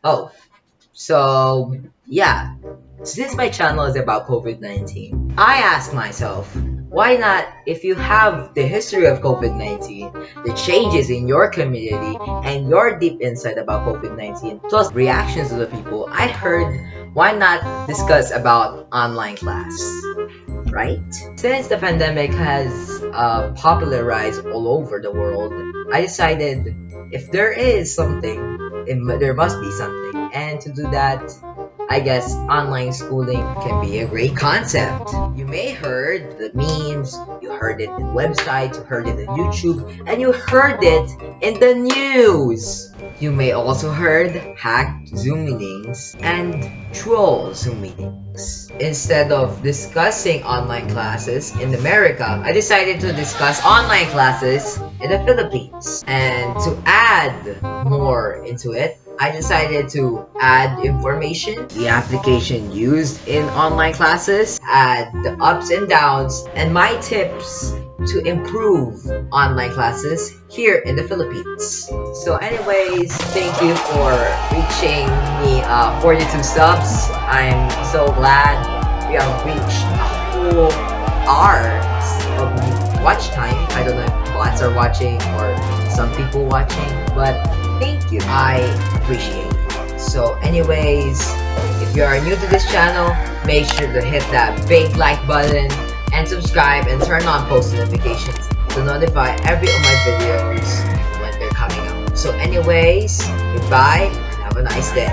Oh, so yeah, since my channel is about COVID-19, I ask myself, why not, if you have the history of COVID-19, the changes in your community, and your deep insight about COVID-19, plus reactions of the people, I heard, why not discuss about online class, right? Since the pandemic has popularized all over the world, I decided if there is something, there must be something. And to do that, I guess online schooling can be a great concept. You may heard the memes, you heard it in websites, you heard it in YouTube, and you heard it in the news. You may also heard hacked Zoom meetings and troll Zoom meetings. Instead of discussing online classes in America, I decided to discuss online classes in the Philippines. And to add more into it, I decided to add information, the application used in online classes, add the ups and downs, and my tips to improve online classes here in the Philippines. So anyways, thank you for reaching me 42 subs. I'm so glad we have reached a whole hour of watch time. I don't know if bots are watching or some people watching, but thank you. I appreciate it. So anyways, if you are new to this channel, make sure to hit that big like button and subscribe and turn on post notifications to notify every of my videos when they're coming out. So anyways, goodbye and have a nice day.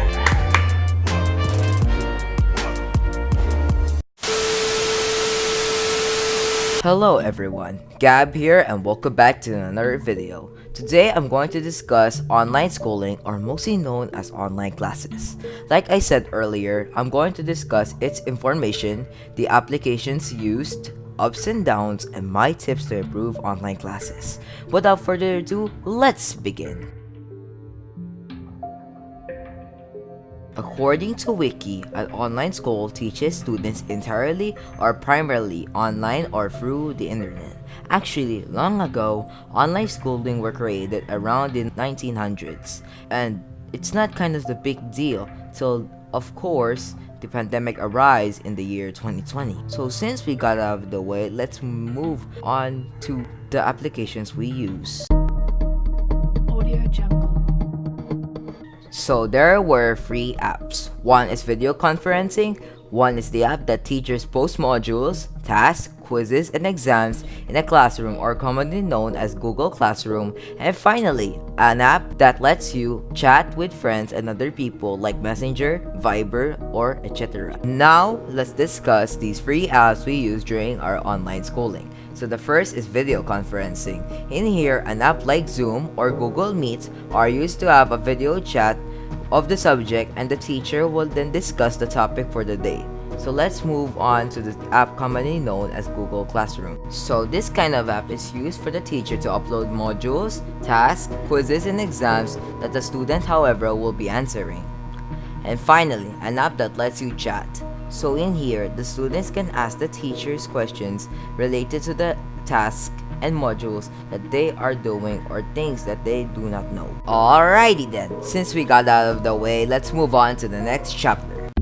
Hello everyone, Gab here and welcome back to another video. Today I'm going to discuss online schooling, or mostly known as online classes. Like I said earlier, I'm going to discuss its information, the applications used, ups and downs, and my tips to improve online classes. Without further ado, let's begin. According to Wiki, an online school teaches students entirely or primarily online or through the internet. Actually, long ago, online schooling were created around the 1900s, and it's not kind of the big deal till, of course, the pandemic arose in the year 2020. So since we got out of the way, let's move on to the applications we use. Audio Jungle. So there were 3 apps. One is video conferencing, one is the app that teachers post modules, tasks, quizzes, and exams in a classroom, or commonly known as Google Classroom, and finally, an app that lets you chat with friends and other people like Messenger, Viber, or etc. Now, let's discuss these 3 apps we use during our online schooling. So the first is video conferencing. In here, an app like Zoom or Google Meet are used to have a video chat of the subject, and the teacher will then discuss the topic for the day. So let's move on to the app commonly known as Google Classroom. So this kind of app is used for the teacher to upload modules, tasks, quizzes, and exams that the student, however, will be answering. And finally, an app that lets you chat. So in here, the students can ask the teachers questions related to the task and modules that they are doing or things that they do not know. Alrighty then, since we got out of the way, let's move on to the next chapter.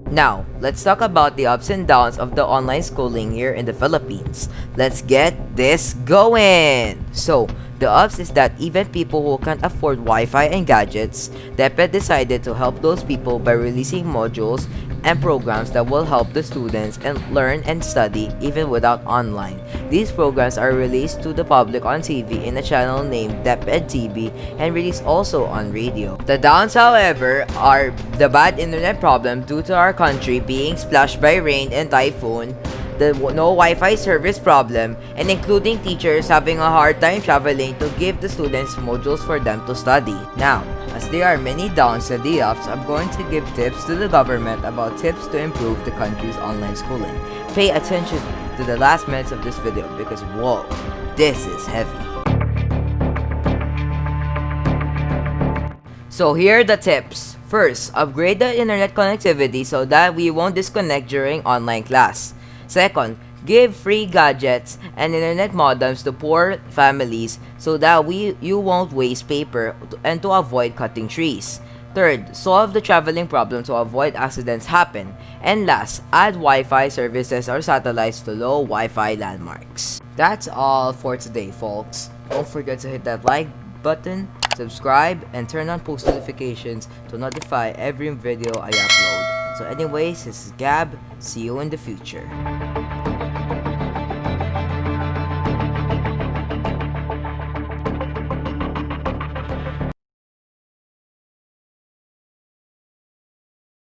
Now, let's talk about the ups and downs of the online schooling here in the Philippines. Let's get this going! So, the ups is that even people who can't afford Wi-Fi and gadgets, DepEd decided to help those people by releasing modules and programs that will help the students and learn and study even without online. These programs are released to the public on TV in a channel named DepEd TV and released also on radio. The downs, however, are the bad internet problem due to our country being splashed by rain and typhoon, the no Wi-Fi service problem, and including teachers having a hard time traveling to give the students modules for them to study. Now, as there are many downs and the ups, I'm going to give tips to the government about tips to improve the country's online schooling. Pay attention to the last minutes of this video because whoa, this is heavy. So here are the tips. First, upgrade the internet connectivity so that we won't disconnect during online class. Second, Give free gadgets and internet modems to poor families so that you won't waste paper and to avoid cutting trees. Third, solve the traveling problem to avoid accidents happen. And last, add Wi-Fi services or satellites to low Wi-Fi landmarks. That's all for today, folks. Don't forget to hit that like button, subscribe, and turn on post notifications to notify every video I upload. So anyways, this is Gab. See you in the future.